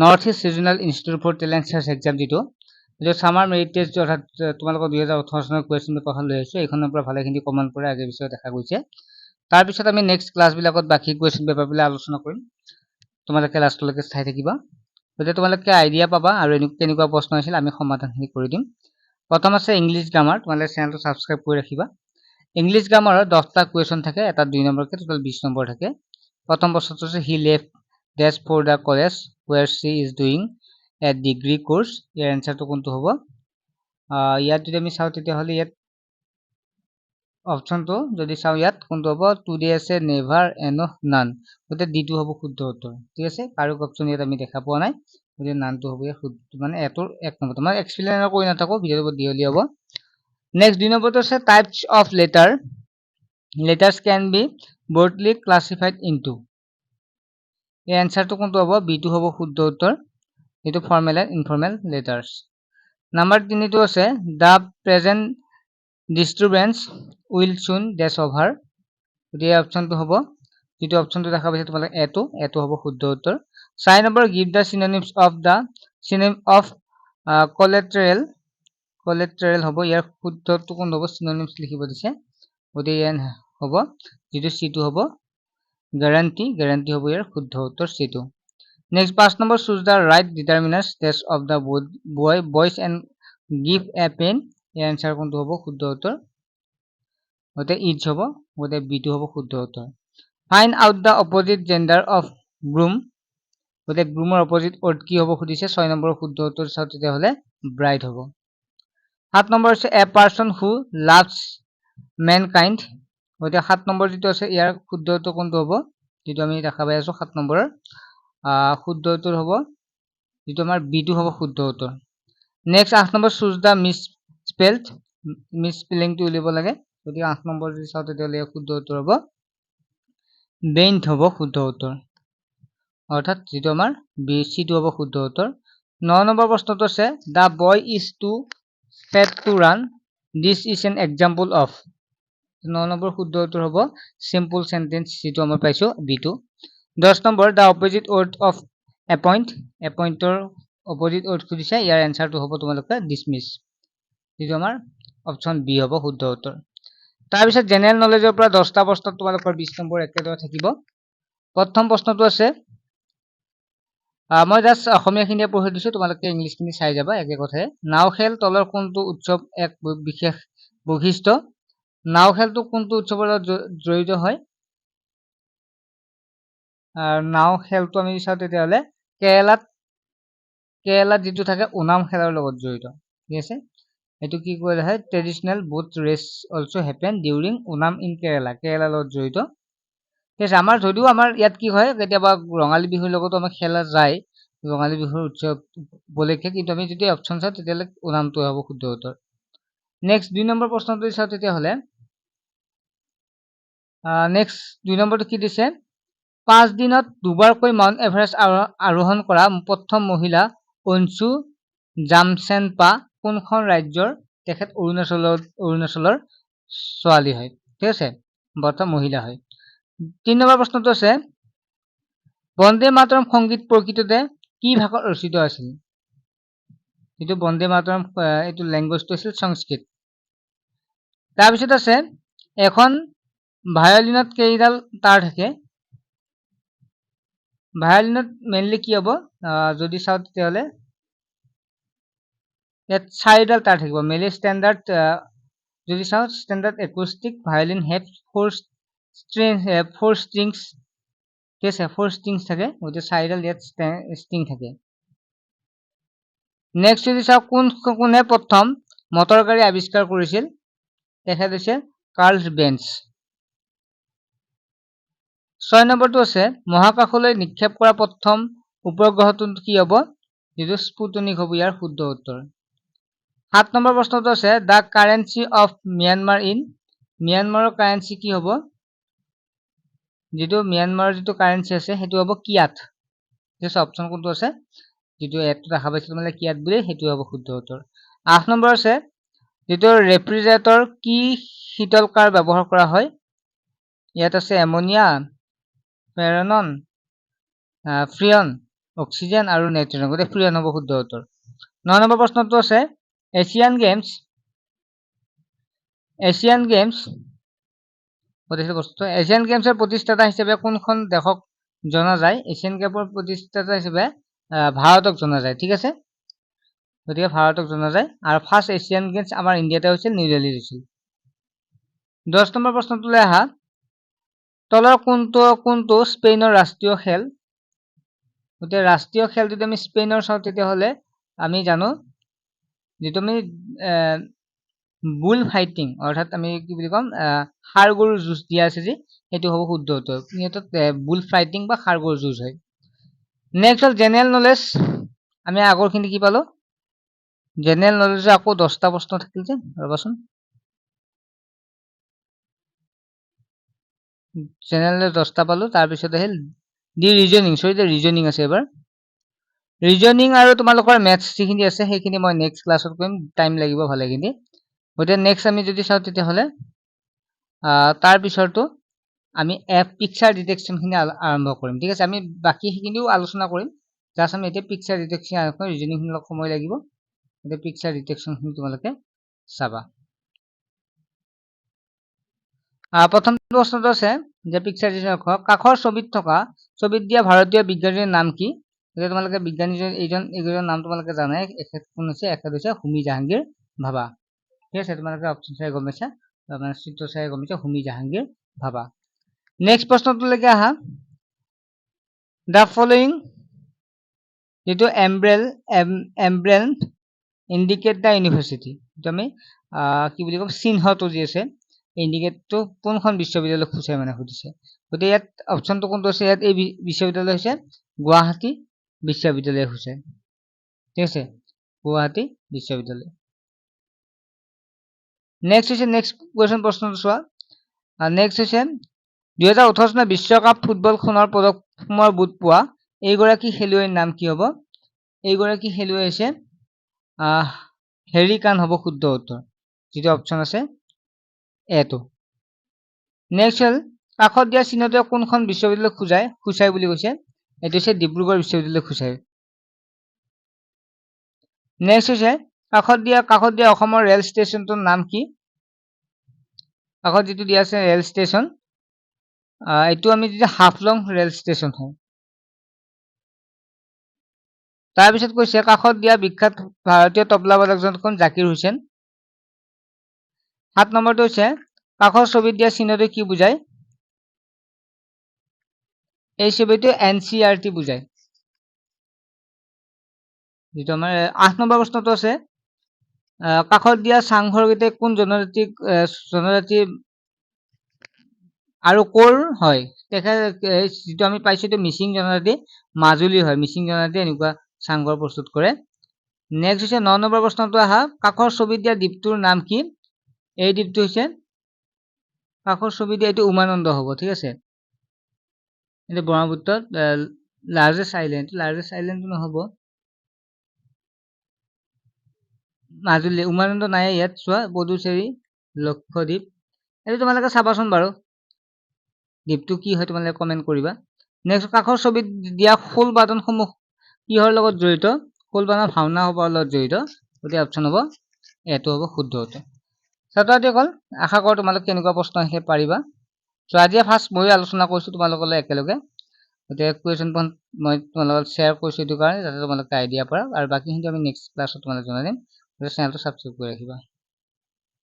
North east regional institute for talent search exam যিটো summer merit test অৰ্থাৎ তোমালোকৰ 2018 চনৰ কুৱেশ্যন পেপাৰখন লৈ আহিছোঁ। এইখনৰ পৰা ভালেখিনি কমন পৰে আগে পিছত দেখা গৈছে। তাৰপিছত আমি নেক্সট ক্লাছবিলাকত বাকী কুৱেশ্যন পেপাৰবিলাক আলোচনা কৰিম। তোমালোকে লাষ্টলৈকে চাই থাকিবা, গতিকে তোমালোকে আইডিয়া পাবা আৰু কেনেকুৱা প্ৰশ্ন আহিছিল আমি সমাধানখিনি কৰি দিম। প্ৰথম আছে ইংলিছ গ্ৰামাৰ। তোমালোকে চেনেলটো ছাবস্ক্ৰাইব কৰি ৰাখিবা। ইংলিছ গ্ৰামাৰৰ 10টা কুৱেশ্যন থাকে, এটা 2 নম্বৰকৈ, টোটেল 20 নম্বৰ থাকে। প্ৰথম প্ৰশ্নটো হৈছে he left this for the college where she is doing a degree course. ইয়াৰ এনচাৰটো কোনটো হ'ব? ইয়াত যদি আমি চাওঁ তেতিয়াহ'লে ইয়াত অপশ্যনটো যদি চাওঁ ইয়াত কোনটো হ'ব? টুডে আছে নেভাৰ এনো নান, গতিকে ডিটো হ'ব শুদ্ধ উত্তৰ। ঠিক আছে, কাৰো অপশ্যন ইয়াত আমি দেখা পোৱা নাই, গতিকে নানটো হ'ব ইয়াত শুদ্ধ, মানে এটোৰ 1 নম্বৰ। তোমাৰ এক্সপ্লেইন কৰি নাথাকো, ভিডিঅ'টো বৰ দীঘলীয়া হ'ব। নেক্সট 2 নম্বৰটো আছে types of letter. Letters can be broadly classified into. এই এনচাৰটো কোনটো হ'ব? বিটো হ'ব শুদ্ধ উত্তৰ, এইটো formal and informal letters. Number 3টো আছে দ্য প্ৰেজেণ্ট ডিষ্টাৰবেন্স উইল চুন ডেছ অভাৰ। গতিকে অপশ্যনটো হ'ব, যিটো অপশ্যনটো দেখা পাইছে তোমালোকে এটো হ'ব শুদ্ধ উত্তৰ। 4 নম্বৰ give the synonyms of the synonym of collateral. Collateral হ'ব, ইয়াৰ শুদ্ধটো কোনটো হ'ব? চিনোনিমছ লিখিব দিছে, গতিকে ইয়াৰ হ'ব যিটো চিটো হ'ব গ্যাৰাণ্টি। গ্যাৰাণ্টি হ'ব ইয়াৰ শুদ্ধ উত্তৰ চিটো। নেক্সট 5 নম্বৰ choose the right determiners this of the boys and give a pen. ইয়াৰ এনচাৰ কোনটো হ'ব? শুদ্ধ উত্তৰ, গতিকে ইটছ হ'ব, গতিকে বিটো হ'ব শুদ্ধ উত্তৰ। Find out the opposite gender of groom. গতিকে গ্ৰুমৰ অপজিট ৱৰ্ড কি হ'ব সুধিছে। 6 নম্বৰৰ শুদ্ধ উত্তৰ চাওঁ তেতিয়াহ'লে ব্ৰাইড হ'ব। 7 নম্বৰ হৈছে a person who loves mankind. গতিকে 7 নম্বৰ যিটো আছে ইয়াৰ শুদ্ধ উত্তৰ কোনটো হ'ব? যিটো আমি দেখা পাই আছো 7 নম্বৰৰ শুদ্ধ উত্তৰ হ'ব যিটো আমাৰ বিটো হ'ব শুদ্ধ উত্তৰ। নেক্সট 8 নম্বৰ চুজ দ্য মিছ স্পেল্ড। মিছ স্পেলিংটো উলিয়াব লাগে, গতিকে 8 নম্বৰ যদি চাওঁ তেতিয়াহ'লে শুদ্ধ উত্তৰ হ'ব বেইণ্ট হ'ব শুদ্ধ উত্তৰ, অৰ্থাৎ যিটো আমাৰ বি চিটো হ'ব শুদ্ধ উত্তৰ। 9 নম্বৰ প্ৰশ্নটো আছে the boy is too fat to run, this is an example of. 9 নম্বৰ শুদ্ধ উত্তৰ হ'ব চিম্পল চেণ্টেন্স, যিটো আমাৰ পাইছো বিটো। 10 নম্বৰ the opposite word of appoint. এপইণ্টৰ অপজিট ৱৰ্ড সুধিছে, ইয়াৰ এনচাৰটো হ'ব তোমালোকে ডিছমিছ, যিটো আমাৰ অপশ্যন বি হ'ব শুদ্ধ উত্তৰ। তাৰপিছত জেনেৰেল নলেজৰ পৰা 10টা প্ৰশ্নত তোমালোকৰ 20 নম্বৰ একেদৰে থাকিব। প্ৰথম প্ৰশ্নটো আছে, মই জাষ্ট অসমীয়াখিনিয়ে পঢ়ি দিছো, তোমালোকে ইংলিছখিনি চাই যাবা একে কথাই। নাও খেল তলৰ কোনটো উৎসৱ এক বিশেষ বৈশিষ্ট্য? নাও খেলটো কোনটো উৎসৱৰ লগত জড়িত হয়? নাও খেলটো আমি চাওঁ তেতিয়াহ'লে কেৰেলাত যিটো থাকে ওনাম খেলৰ লগত জড়িত। ঠিক আছে, এইটো কি কৰা হয়? Traditional boat race also happen during Onam in Kerala. কেৰেলাৰ লগত জড়িত। ঠিক আছে, আমাৰ যদিও আমাৰ ইয়াত কি হয় কেতিয়াবা ৰঙালী বিহুৰ লগতো আমাৰ খেলা যায়, ৰঙালী বিহুৰ উৎসৱ উপলক্ষে, কিন্তু আমি যদি অপশ্যন চাওঁ তেতিয়াহ'লে ওনামটো হ'ব শুদ্ধ উত্তৰ। নেক্সট 2 নম্বৰ প্ৰশ্নটো চাওঁ তেতিয়াহ'লে নেক্সট 2 নম্বৰটো কি দিছে? 5 দিনত দুবাৰকৈ মাউণ্ট এভাৰেষ্ট আৰোহণ কৰা প্ৰথম মহিলা অঞ্জু জামচেনপা কোনখন ৰাজ্যৰ? তেখেত অৰুণাচলৰ ছোৱালী হয়। ঠিক আছে, প্ৰথম মহিলা হয়। 3 নম্বৰ প্ৰশ্নটো আছে বন্দে মাতৰম সংগীত প্ৰকৃততে কি ভাষাত ৰচিত আছিল? যিটো বন্দে মাতৰম এইটো লেংগুৱেজটো আছিল সংস্কৃত। তাৰপিছত আছে এখন ভায়লিনত কেইডাল তাঁৰ থাকে? ভায়লিনত মেইনলি কি হ'ব যদি চাওঁ তেতিয়াহ'লে ইয়াত 4ডাল তাঁৰ থাকিব। মেইনলি ষ্টেণ্ডাৰ্ড যদি চাওঁ ষ্টেণ্ডাৰ্ড একুষ্টিক ভায়লিন হেভ 4 ষ্ট্ৰিংছ। ঠিক আছে, 4 ষ্ট্ৰিংছ থাকে, গতিকে 4ডাল ইয়াত ষ্ট্ৰিং থাকে। নেক্সট যদি চাওঁ কোনে প্ৰথম মটৰ গাড়ী আৱিষ্কাৰ কৰিছিল? তেখেত হৈছে কাৰ্ল বেঞ্চ। 6 নম্বৰটো আছে মহাকাশলৈ নিক্ষেপ কৰা প্ৰথম উপগ্ৰহটো কি হ'ব? যিটো স্পুটনিক হ'ব ইয়াৰ শুদ্ধ উত্তৰ। 7 নম্বৰ প্ৰশ্নটো আছে the currency of Myanmar in. ম্যানমাৰৰ কাৰেঞ্চি কি হ'ব? যিটো ম্যানমাৰৰ যিটো কাৰেঞ্চি আছে সেইটো হ'ব কিয়াত। ঠিক আছে, অপশ্যন কোনটো আছে? যিটো এটো দেখা পাইছো মানে কিয়াত বুলি, সেইটো হ'ব শুদ্ধ উত্তৰ। 8 নম্বৰ আছে যিটো ৰেফ্ৰিজাৰেটৰ কি শীতলকাৰ ব্যৱহাৰ কৰা হয়? ইয়াত আছে এমনিয়া, ফেৰনন, ফ্ৰিয়ন, অক্সিজেন আৰু নাইট্ৰজেন গতিকে ফ্লুয়েন হ'ব শুদ্ধ উত্তৰ 9 নম্বৰ প্ৰশ্নটো আছে এছিয়ান গেমছ এছিয়ান গেমছৰ প্ৰতিষ্ঠাতা হিচাপে কোনখন দেশক জনা যায় এছিয়ান গেমছৰ প্ৰতিষ্ঠাতা হিচাপে ভাৰতক জনা যায় ঠিক আছে গতিকে ভাৰতক জনা যায় আৰু ফাৰ্ষ্ট এছিয়ান গেমছ আমাৰ ইণ্ডিয়াতে হৈছিল নিউ দিল্লীত হৈছিল 10 নম্বৰ প্ৰশ্নটোলৈ আহা তলৰ কোনটো স্পেইনৰ ৰাষ্ট্ৰীয় খেল গতিকে ৰাষ্ট্ৰীয় খেল যদি আমি স্পেইনৰ চাওঁ তেতিয়াহ'লে আমি জানো যেটো আমি বুল ফাইটিং অৰ্থাৎ আমি কি বুলি কম হাড়গৰু যুঁজ দিয়া আছে যে এটো হ'ব শুদ্ধ উত্তৰ ইহঁতত বুল ফাইটিং বা হাড়গৰু যুঁজ হয় নেক্সট হল জেনাৰেল নলেজ আমি আগৰখিনি কি পালো জেনাৰেল নলেজৰ আকৌ 10টা প্ৰশ্ন থাকিল যে ৰবাচোন জেনাৰেল 10টা পালো তাৰ পিছত আহিল দি ৰিজনিং আছে এবাৰ ৰিজনিং আৰু তোমালোকৰ ম্যাথছ যিখিনি আছে সেইখিনি মই নেক্সট ক্লাছত কৰিম টাইম লাগিব ভালেখিনি গতিকে নেক্সট আমি যদি চাওঁ তেতিয়াহ'লে তাৰ পিছৰটো আমি পিকচাৰ ডিটেকশ্যনখিনি আৰম্ভ কৰিম ঠিক আছে আমি বাকি সেইখিনিও আলোচনা কৰিম জাস্ট আমি এতিয়া পিকচাৰ ডিটেকশ্যন আৰম্ভ কৰিম ৰিজনিংখিনি অলপ সময় লাগিব গতিকে পিকচাৰ ডিটেকশ্যনখিনি তোমালোকে চাবা প্ৰথম প্ৰশ্নটো আছে যে পিকচাৰ ডিটেকশ্যন কাখৰ ছবিত দিয়া ভাৰতীয় বিজ্ঞানীৰ নাম কি গতিকে তোমালোকে বিজ্ঞানীজন এইজন নাম তোমালোকে জানাই কোন হৈছে হোমি জাহাংগীৰ ভাবা ঠিক আছে তোমালোকে অপচন চাই গম পাইছা মানে চিত্ৰ চাই গম পাইছা হোমি জাহাংগীৰ ভাবা নেক্সট প্ৰশ্নটোলৈকে আহা দা ফলোইং যেটো এমব্ৰেল ইণ্ডিকেট দা ইউনিভাৰ্চিটি যেটো আমি কি বুলি কম চিহ্নটো যি আছে ইণ্ডিকেটটো কোনখন বিশ্ববিদ্যালয়ক খুচাই মানে সুধিছে গতিকে ইয়াত অপচনটো কোনটো আছে ইয়াত এই বিশ্ববিদ্যালয় হৈছে গুৱাহাটী বিশ্ববিদ্যালয় হৈছে ঠিক আছে গুৱাহাটী বিশ্ববিদ্যালয় নেক্সট হৈছে নেক্সট কোৱেশ্চন প্ৰশ্নটো চোৱা নেক্সট হৈছে 2018 চনৰ বিশ্বকাপ ফুটবলখনৰ পদকসমূহৰ বুট পোৱা এইগৰাকী খেলুৱৈৰ নাম কি হ'ব এইগৰাকী খেলুৱৈ হৈছে হেৰি কান হ'ব শুদ্ধ উত্তৰ যেটো অপচন আছে এটো নেক্সট হল কাখত দিয়া চিহ্নটোৱে কোনখন বিশ্ববিদ্যালয় খুচাই বুলি কৈছে এটো হৈছে ডিব্ৰুগড় বিশ্ববিদ্যালয় খুচাই নেক্সট হৈছে কাখত দিয়া অসমৰ ৰেল ষ্টেচনটোৰ নাম কি কাখত যেটো দিয়া আছে ৰেল ষ্টেচন এটো আমি যেতিয়া হাফলং ৰেল ষ্টেচন হয় তাৰ পিছত কৈছে কাখত দিয়া বিখ্যাত ভাৰতীয় তবলাবাদকজন কোন জাকিৰ হুছেইন 7 নম্বৰটো হৈছে কাখৰ ছবিত দিয়া চিহ্নটো কি বুজায় এই ছবিটো এনচিইআৰটি বুজায় যেটো আমাৰ 8 নম্বৰ প্ৰশ্নটো আছে কাখত দিয়া চাংঘৰ গতে কোন জনজাতি আৰু কোৰ হয় যেটো আমি পাইছো তো মিচিং জনজাতি মাজুলী হয় মিচিং জনজাতি এনেকুৱা চাংঘৰ প্ৰস্তুত কৰে নেক্সট হৈছে 9 নম্বৰ প্ৰশ্নটো আহা কাখৰ ছবিত দিয়া দ্বীপটোৰ নাম কি এই দ্বীপটো হৈছে কাখৰ ছবি দিয়া এটো উমানন্দ হ'ব ঠিক আছে এটো ব্ৰহ্মপুত্ৰত লাৰ্জেষ্ট আইল্যান্ড নহব মাজুলী উমানন্দ নাই ইয়াত চোৱা পদুচেৰী লক্ষদ্বীপ এটো তোমালোকে চাবাচোন বাৰু দ্বীপটো কি হয় তোমালোকে কমেন্ট কৰিবা নেক্সট কাখৰ ছবিত দিয়া খোল বাদনসমূহ কিহৰ লগত জড়িত খোল বাদন ভাওনা হ'ব লগত জড়িত গতিকে অপচন হ'ব এটো হ'ব শুদ্ধ উত্তৰ ছাত্ৰছাত্ৰীসকল আশা কৰোঁ তোমালোকে কেনেকুৱা প্ৰশ্ন আহিছে পাৰিবা সো আজি ফাৰ্ষ্ট মই আলোচনা কৰিছো তোমালোকলৈ একেলগে গতিকে কুৱেশ্যন মই তোমালোকক শ্বেয়াৰ কৰিছো এইটো কাৰণে যাতে তোমালোকে আইডিয়া পাৰা আৰু বাকিখিনি আমি নেক্সট ক্লাছত তোমালোকক জনাই দিম চেনেলটো সাবস্ক্ৰাইব কৰি ৰাখিবা